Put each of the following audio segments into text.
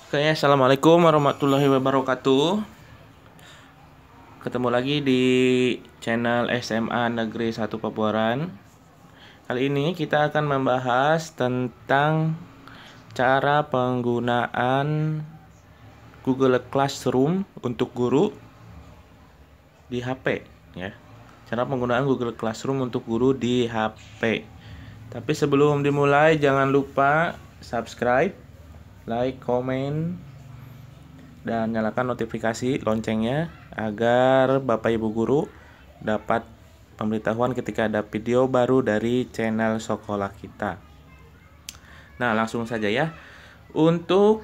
Oke, assalamualaikum warahmatullahi wabarakatuh. Ketemu lagi di channel SMA Negeri 1 Pabuaran. Kali ini kita akan membahas tentang cara penggunaan Google Classroom untuk guru di HP, ya. Cara penggunaan Google Classroom untuk guru di HP. Tapi sebelum dimulai, jangan lupa subscribe, like, komen, dan nyalakan notifikasi loncengnya agar Bapak Ibu guru dapat pemberitahuan ketika ada video baru dari channel sekolah kita. Nah, langsung saja ya. Untuk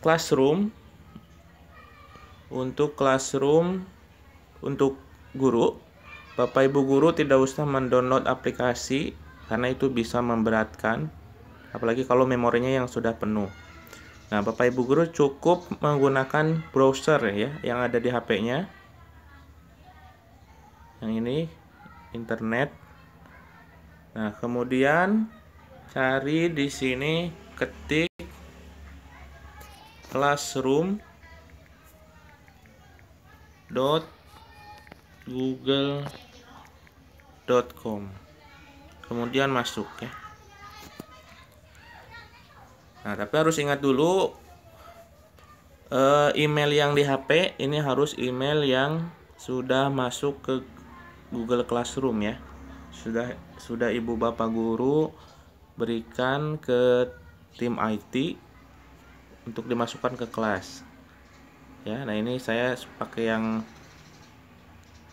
Classroom untuk guru, Bapak Ibu guru tidak usah mendownload aplikasi karena itu bisa memberatkan, apalagi kalau memorinya yang sudah penuh. Nah, Bapak Ibu guru cukup menggunakan browser ya yang ada di HP-nya. Yang ini internet. Nah, kemudian cari di sini, ketik classroom.google.com. Kemudian masuk ya. Nah, tapi harus ingat dulu email yang di HP ini harus email yang sudah masuk ke Google Classroom ya. Sudah Ibu Bapak guru berikan ke tim IT untuk dimasukkan ke kelas. Ya, nah ini saya pakai yang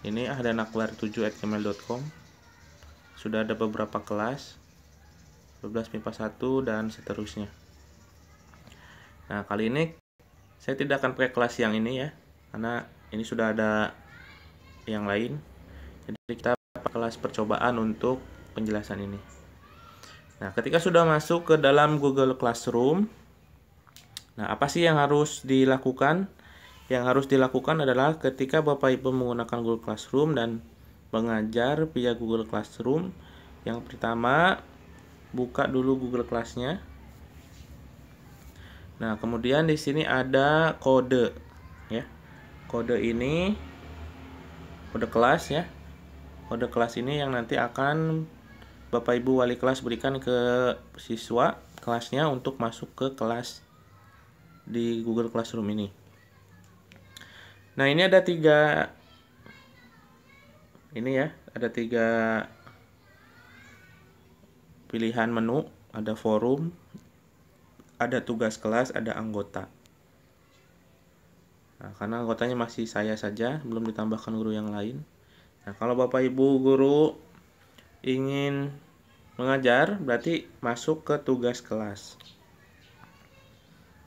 ini ahdanakbar7@gmail.com. Sudah ada beberapa kelas, 12 MIPA 1 dan seterusnya. Nah, kali ini saya tidak akan pakai kelas yang ini ya, karena ini sudah ada yang lain. Jadi kita pakai kelas percobaan untuk penjelasan ini. Nah, ketika sudah masuk ke dalam Google Classroom, nah apa sih yang harus dilakukan? Yang harus dilakukan adalah ketika Bapak Ibu menggunakan Google Classroom dan mengajar via Google Classroom, yang pertama buka dulu Google Class-nya. Nah, kemudian di sini ada kode ya. Kode ini kode kelas ya. Kode kelas ini yang nanti akan Bapak Ibu wali kelas berikan ke siswa kelasnya untuk masuk ke kelas di Google Classroom ini. Nah, ini ada tiga pilihan menu, ada forum, ada tugas kelas, ada anggota. Nah, karena anggotanya masih saya saja, belum ditambahkan guru yang lain. Nah, kalau Bapak Ibu guru ingin mengajar, berarti masuk ke tugas kelas.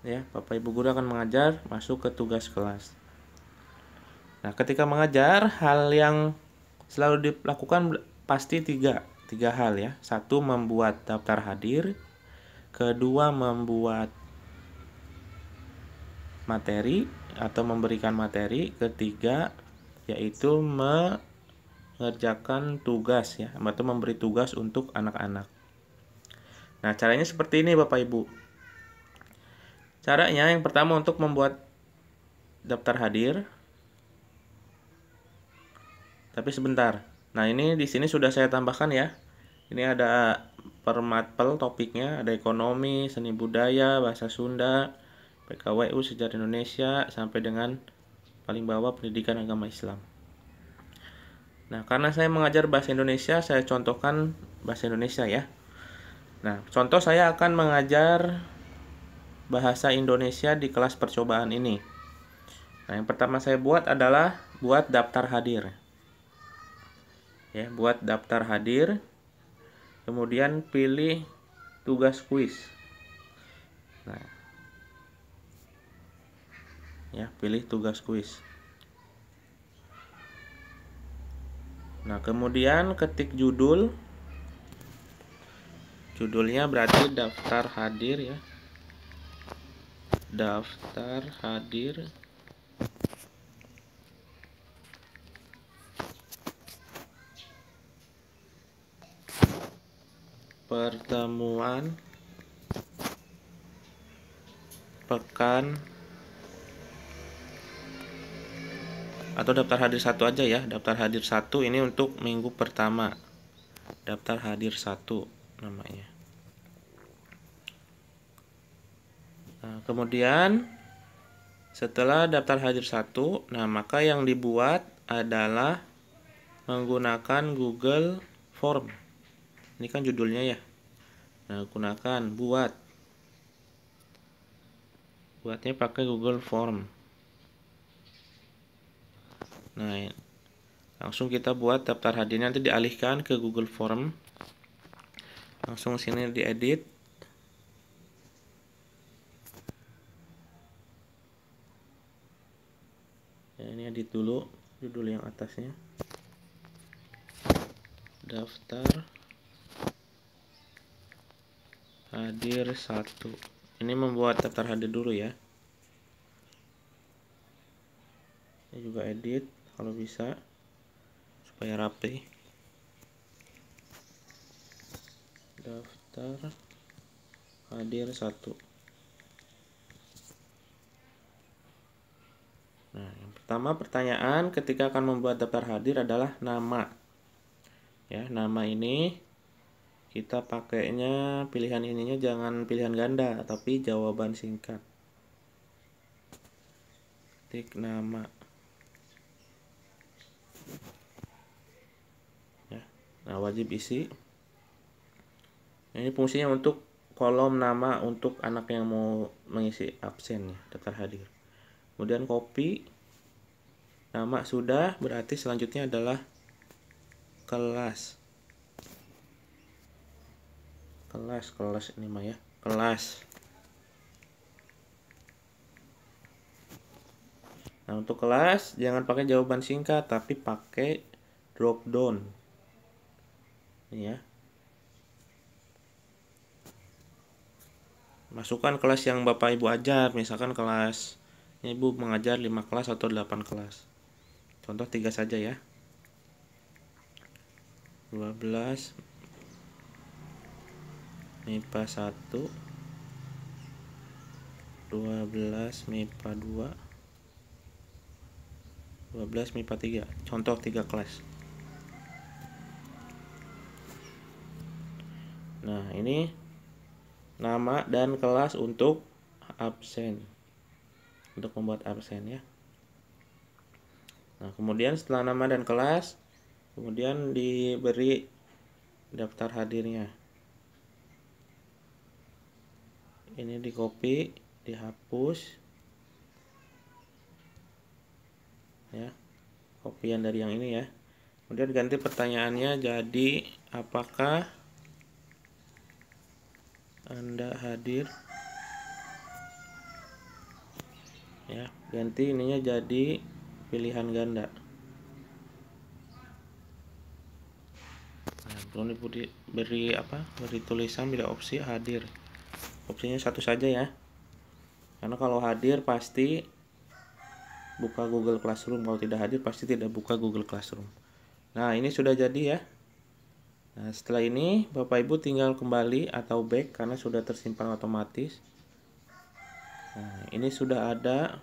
Ya, Bapak Ibu guru akan mengajar, masuk ke tugas kelas. Nah, ketika mengajar, hal yang selalu dilakukan pasti tiga hal ya. Satu, membuat daftar hadir. Kedua, membuat materi atau memberikan materi. Ketiga, yaitu mengerjakan tugas ya, atau memberi tugas untuk anak-anak. Nah, caranya seperti ini Bapak Ibu. Caranya yang pertama untuk membuat daftar hadir. Tapi sebentar. Nah, ini di sini sudah saya tambahkan ya. Ini ada per matpel topiknya, ada ekonomi, seni budaya, bahasa Sunda, PKWU, sejarah Indonesia, sampai dengan paling bawah pendidikan agama Islam. Nah, karena saya mengajar bahasa Indonesia, saya contohkan bahasa Indonesia ya. Nah, contoh saya akan mengajar bahasa Indonesia di kelas percobaan ini. Nah, yang pertama saya buat adalah buat daftar hadir. Ya, buat daftar hadir. Kemudian pilih tugas kuis. Nah, ya, pilih tugas kuis. Nah, kemudian ketik judul. Judulnya berarti daftar hadir ya. Daftar hadir. Pertemuan pekan atau daftar hadir 1 aja ya. Daftar hadir 1 ini untuk minggu pertama. Daftar hadir 1 namanya. Nah, kemudian setelah daftar hadir 1, nah maka yang dibuat adalah menggunakan Google Form. Ini kan judulnya ya. Nah, gunakan buatnya pakai Google Form. Nah, langsung kita buat daftar hadirnya, nanti dialihkan ke Google Form. Langsung sini diedit. Ya, ini edit dulu judul yang atasnya. Daftar hadir 1. Ini membuat daftar hadir dulu ya. Ini juga edit kalau bisa supaya rapi. Daftar hadir 1. Nah, yang pertama pertanyaan ketika akan membuat daftar hadir adalah nama. Ya, nama ini kita pakainya pilihan ininya jangan pilihan ganda, tapi jawaban singkat. Ketik nama. Ya, nah wajib isi. Ini fungsinya untuk kolom nama untuk anak yang mau mengisi absen ya, daftar hadir. Kemudian copy. Nama sudah, berarti selanjutnya adalah kelas. Kelas ini mah ya, kelas. Nah, untuk kelas jangan pakai jawaban singkat tapi pakai drop down. Ini ya. Masukkan kelas yang Bapak Ibu ajar, misalkan kelasnya Ibu mengajar 5 kelas atau 8 kelas. Contoh 3 saja ya. 12 MIPA 1, 12 MIPA 2, 12 MIPA 3. Contoh 3 kelas. Nah, ini nama dan kelas untuk absen. Untuk membuat absen ya. Nah, kemudian setelah nama dan kelas, kemudian diberi daftar hadirnya. Ini di copy, dihapus. Ya. Kopian dari yang ini ya. Kemudian ganti pertanyaannya jadi apakah Anda hadir? Ya, ganti ininya jadi pilihan ganda. Nah, belum beri tulisan bila opsi hadir. Opsinya 1 saja ya. Karena kalau hadir pasti buka Google Classroom, kalau tidak hadir pasti tidak buka Google Classroom. Nah, ini sudah jadi ya. Nah, setelah ini Bapak Ibu tinggal kembali atau back karena sudah tersimpan otomatis. Nah, ini sudah ada.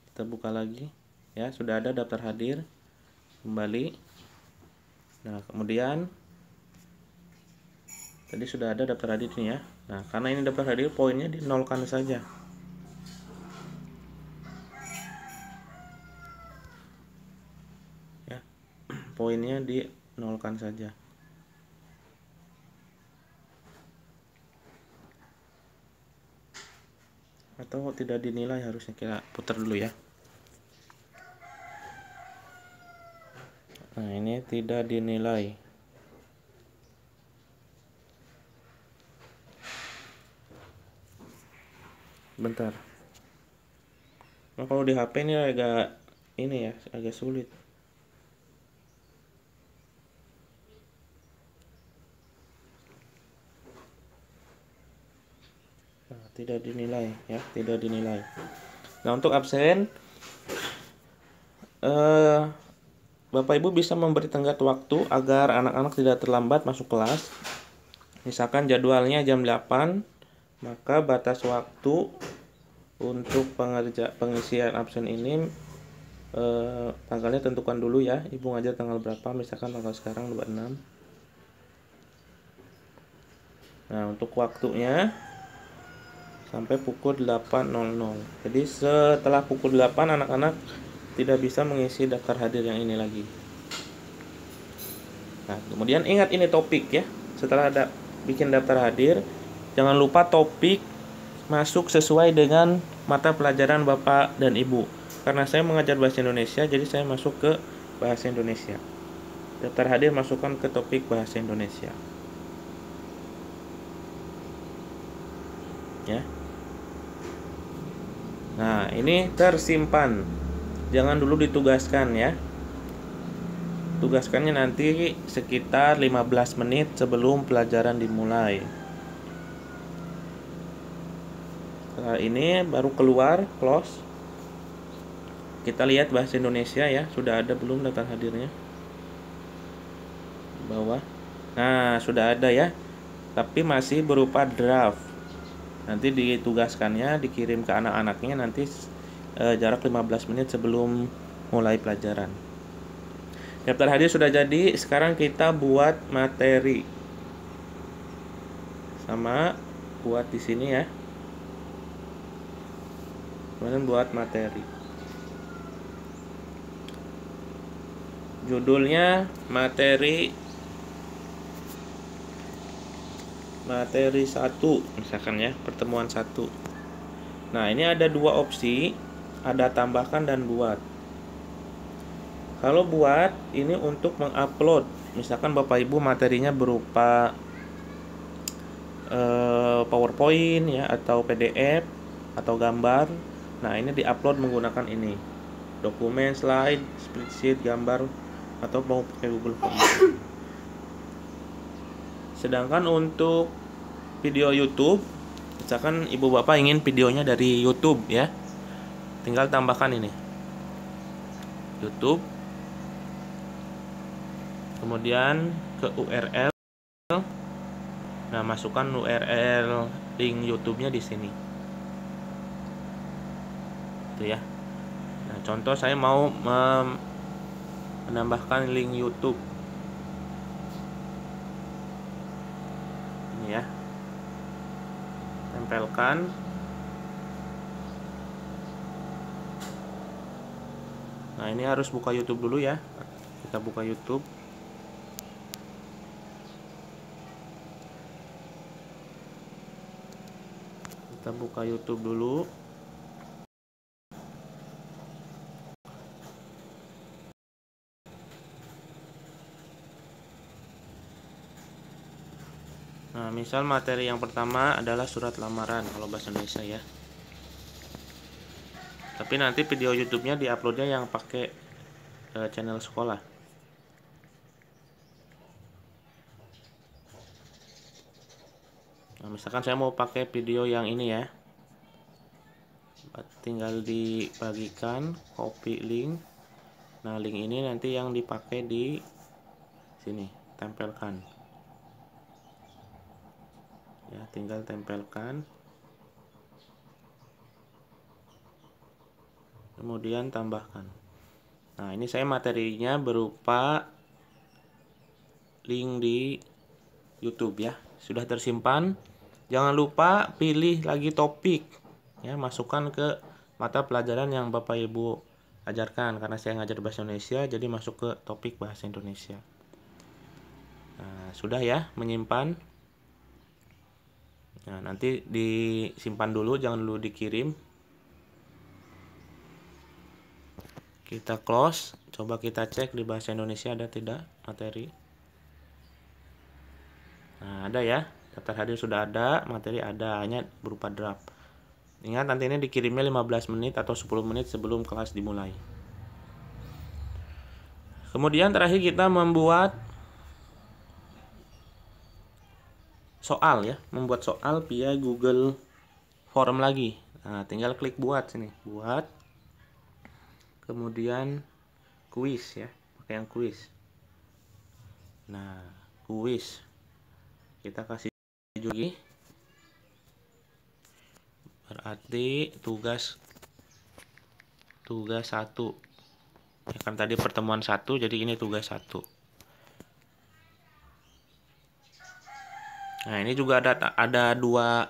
Kita buka lagi. Ya, sudah ada daftar hadir. Kembali. Nah, kemudian tadi sudah ada daftar hadir nih ya. Nah, karena ini daftar hadir poinnya dinolkan saja. Ya. Poinnya dinolkan saja. Atau tidak dinilai, harusnya kita putar dulu ya. Nah, ini tidak dinilai. Bentar. Nah, kalau di HP ini agak sulit. Nah, tidak dinilai ya, tidak dinilai. Nah, untuk absen Bapak Ibu bisa memberi tenggat waktu agar anak-anak tidak terlambat masuk kelas. Misalkan jadwalnya jam 8, maka batas waktu untuk pengisian absen ini tanggalnya tentukan dulu ya. Ibu ngajar tanggal berapa, misalkan tanggal sekarang 26. Nah, untuk waktunya sampai pukul 8.00. Jadi setelah pukul 8 anak-anak tidak bisa mengisi daftar hadir yang ini lagi. Nah, kemudian ingat ini topik ya. Setelah ada bikin daftar hadir, jangan lupa topik masuk sesuai dengan mata pelajaran Bapak dan Ibu. Karena saya mengajar bahasa Indonesia, jadi saya masuk ke bahasa Indonesia. Daftar hadir masukkan ke topik bahasa Indonesia. Ya. Nah, ini tersimpan. Jangan dulu ditugaskan ya. Tugaskannya nanti sekitar 15 menit sebelum pelajaran dimulai. Setelah ini baru keluar, close. Kita lihat bahasa Indonesia ya, sudah ada belum daftar hadirnya? Di bawah. Nah, sudah ada ya. Tapi masih berupa draft. Nanti ditugaskannya dikirim ke anak-anaknya nanti jarak 15 menit sebelum mulai pelajaran. Daftar hadir sudah jadi, sekarang kita buat materi. Sama buat di sini ya. Kemudian buat materi. Judulnya materi 1 misalkan ya, pertemuan 1. Nah, ini ada dua opsi, ada tambahkan dan buat. Kalau buat ini untuk mengupload, misalkan Bapak Ibu materinya berupa PowerPoint ya, atau PDF atau gambar. Nah, ini diupload menggunakan ini. Dokumen, slide, spreadsheet, gambar, atau mau pakai Google Form. Sedangkan untuk video YouTube, misalkan ibu bapak ingin videonya dari YouTube ya, tinggal tambahkan ini YouTube, kemudian ke URL. Nah, masukkan URL link YouTube-nya di sini. Itu ya. Nah, contoh saya mau menambahkan link YouTube. Ini ya. Tempelkan. Nah, ini harus buka YouTube dulu ya. Kita buka YouTube. Kita buka YouTube dulu. Nah, misal materi yang pertama adalah surat lamaran kalau bahasa Indonesia ya. Tapi nanti video YouTube-nya diuploadnya yang pakai channel sekolah. Nah, misalkan saya mau pakai video yang ini ya. Tinggal dibagikan, copy link. Nah, link ini nanti yang dipakai di sini, tempelkan. Ya, tinggal tempelkan. Kemudian tambahkan. Nah, ini saya materinya berupa link di YouTube ya. Sudah tersimpan. Jangan lupa pilih lagi topik. Ya, masukkan ke mata pelajaran yang Bapak Ibu ajarkan. Karena saya ngajar bahasa Indonesia, jadi masuk ke topik bahasa Indonesia. Nah, sudah ya, menyimpan. Nah, nanti disimpan dulu, jangan dulu dikirim. Kita close, coba kita cek di bahasa Indonesia ada tidak materi. Nah, ada ya, daftar hadir sudah ada, materi ada, hanya berupa draft. Ingat nanti ini dikirimnya 15 menit atau 10 menit sebelum kelas dimulai. Kemudian terakhir kita membuat soal ya, membuat soal via Google Form lagi. Nah, tinggal klik buat sini, buat. Kemudian kuis ya, pakai yang kuis. Nah, kuis kita kasih lagi. Berarti tugas 1. Ya kan tadi pertemuan 1, jadi ini tugas 1. Nah, ini juga ada dua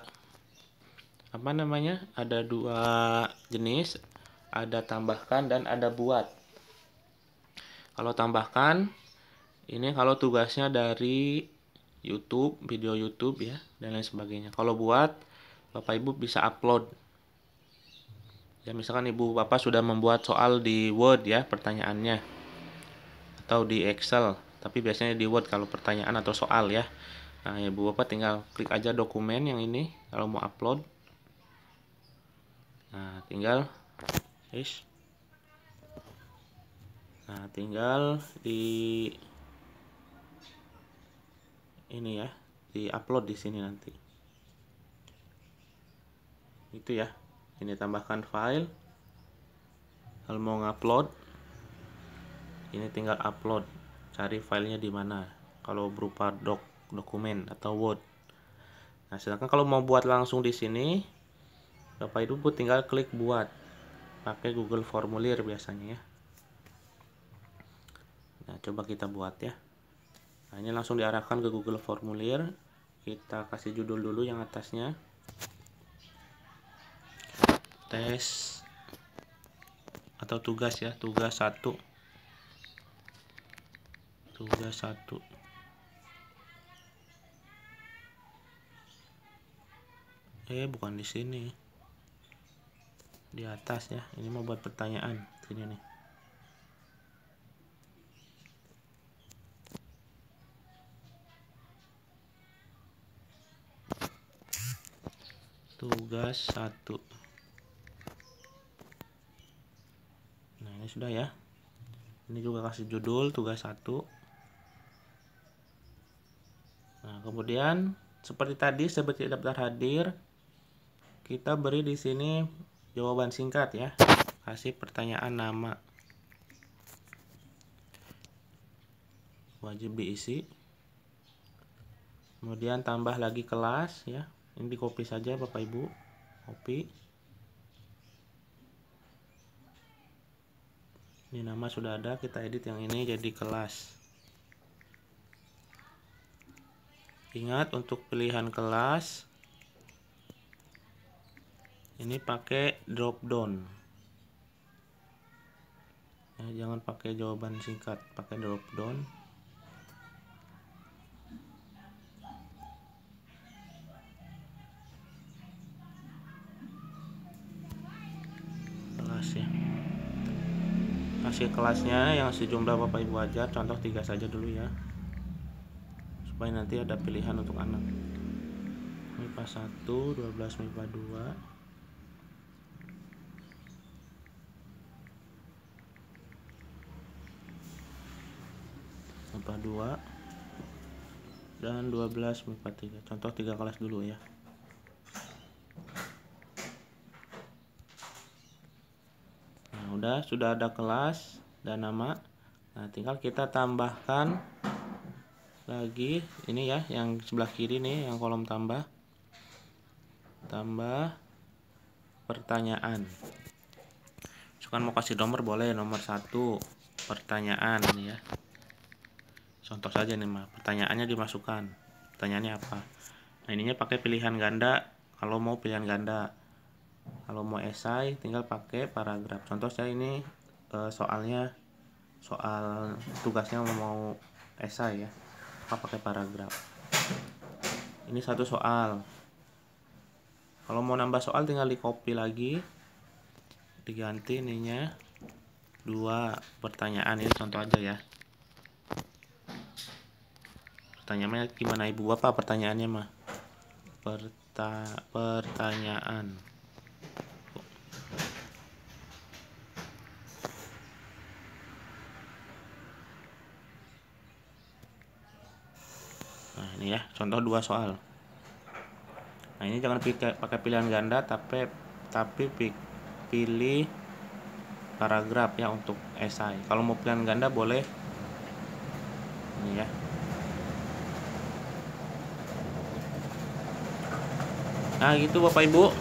Ada dua jenis, ada tambahkan dan ada buat. Kalau tambahkan, ini kalau tugasnya dari YouTube, video YouTube ya, dan lain sebagainya. Kalau buat, Bapak Ibu bisa upload. Ya, misalkan Ibu Bapak sudah membuat soal di Word ya, pertanyaannya. Atau di Excel, tapi biasanya di Word kalau pertanyaan atau soal ya. Nah, Ibu Bapak tinggal klik aja dokumen yang ini kalau mau upload. Nah, tinggal di ini ya, di upload di sini nanti. Itu ya. Ini tambahkan file. Kalau mau ngupload, ini tinggal upload. Cari filenya di mana. Kalau berupa dokumen atau Word. Nah, sedangkan kalau mau buat langsung di sini, Bapak Ibu tinggal klik buat. Pakai Google Formulir biasanya ya. Nah, coba kita buat ya. Nah, ini langsung diarahkan ke Google Formulir. Kita kasih judul dulu yang atasnya. Tes atau tugas ya, tugas 1. Tugas 1. Bukan di sini. Di atas ya. Ini mau buat pertanyaan. Sini nih. Tugas 1. Nah, ini sudah ya. Ini juga kasih judul tugas 1. Nah, kemudian seperti tadi seperti daftar hadir, kita beri di sini jawaban singkat ya. Kasih pertanyaan nama. Wajib diisi. Kemudian tambah lagi kelas ya. Ini di copy saja Bapak Ibu. Copy. Ini nama sudah ada, kita edit yang ini jadi kelas. Ingat untuk pilihan kelas ini pakai drop down. Ya, jangan pakai jawaban singkat, pakai drop down. Kelas ya. Kasih kelasnya yang sejumlah Bapak Ibu ajar, contoh 3 saja dulu ya. Supaya nanti ada pilihan untuk anak. MIPA 1, 12 MIPA 2. MIPA 2 dan 12 MIPA 3. Contoh 3 kelas dulu ya. Nah, sudah ada kelas dan nama. Nah, tinggal kita tambahkan lagi ini ya, yang sebelah kiri nih, yang kolom tambah pertanyaan. Misalkan mau kasih nomor boleh, nomor 1 pertanyaan ini ya. Contoh saja nih mah, pertanyaannya dimasukkan. Pertanyaannya apa? Nah, ininya pakai pilihan ganda kalau mau pilihan ganda. Kalau mau esai tinggal pakai paragraf. Contoh saya ini soal tugasnya mau esai ya. Pakai paragraf. Ini 1 soal. Kalau mau nambah soal tinggal di copy lagi. Diganti ininya 2 pertanyaan, ini contoh aja ya. Pertanyaannya gimana Ibu Bapak pertanyaannya mah? Pertanyaan. Nah, ini ya, contoh 2 soal. Nah, ini jangan pakai pilihan ganda tapi pilih paragraf ya untuk esai. Kalau mau pilihan ganda boleh ini ya. Nah gitu Bapak Ibu,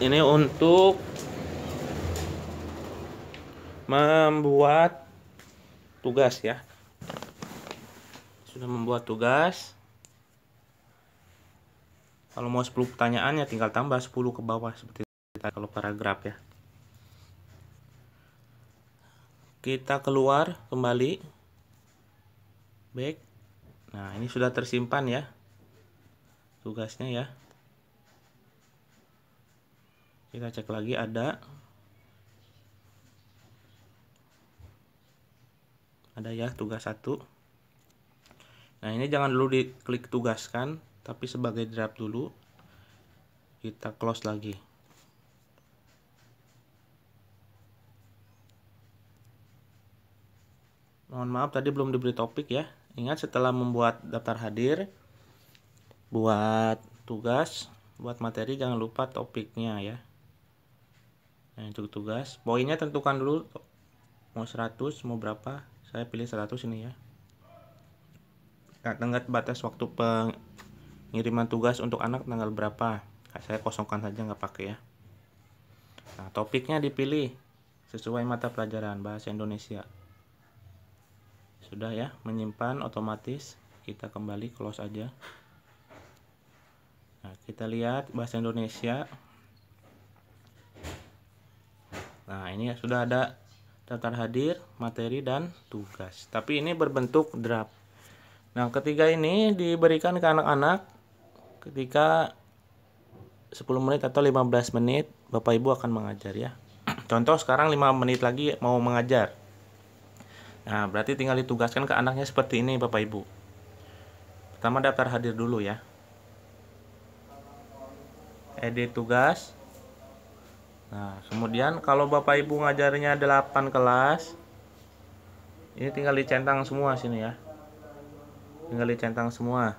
ini untuk membuat tugas ya. Sudah membuat tugas. Kalau mau 10 pertanyaan ya tinggal tambah 10 ke bawah seperti itu kalau paragraf ya. Kita keluar kembali. Back. Nah, ini sudah tersimpan ya. Tugasnya ya. Kita cek lagi ada. Ada ya tugas 1. Nah, ini jangan dulu diklik tugaskan, tapi sebagai draft dulu. Kita close lagi. Mohon maaf tadi belum diberi topik ya. Ingat setelah membuat daftar hadir, buat tugas, buat materi jangan lupa topiknya ya. Nah, untuk tugas, poinnya tentukan dulu mau 100, mau berapa. Saya pilih 100 ini ya. Tenggat batas waktu pengiriman tugas untuk anak tanggal berapa. Saya kosongkan saja nggak pakai ya. Nah, topiknya dipilih sesuai mata pelajaran bahasa Indonesia. Sudah ya, menyimpan otomatis. Kita kembali close aja. Nah, kita lihat bahasa Indonesia. Nah, ini sudah ada daftar hadir, materi, dan tugas. Tapi ini berbentuk draft. Nah, ketiga ini diberikan ke anak-anak ketika 10 menit atau 15 menit Bapak Ibu akan mengajar ya. Contoh sekarang 5 menit lagi mau mengajar. Nah, berarti tinggal ditugaskan ke anaknya seperti ini Bapak Ibu. Pertama daftar hadir dulu ya. Edit tugas. Nah, kemudian kalau Bapak Ibu ngajarnya 8 kelas, ini tinggal dicentang semua sini ya. Tinggal dicentang semua.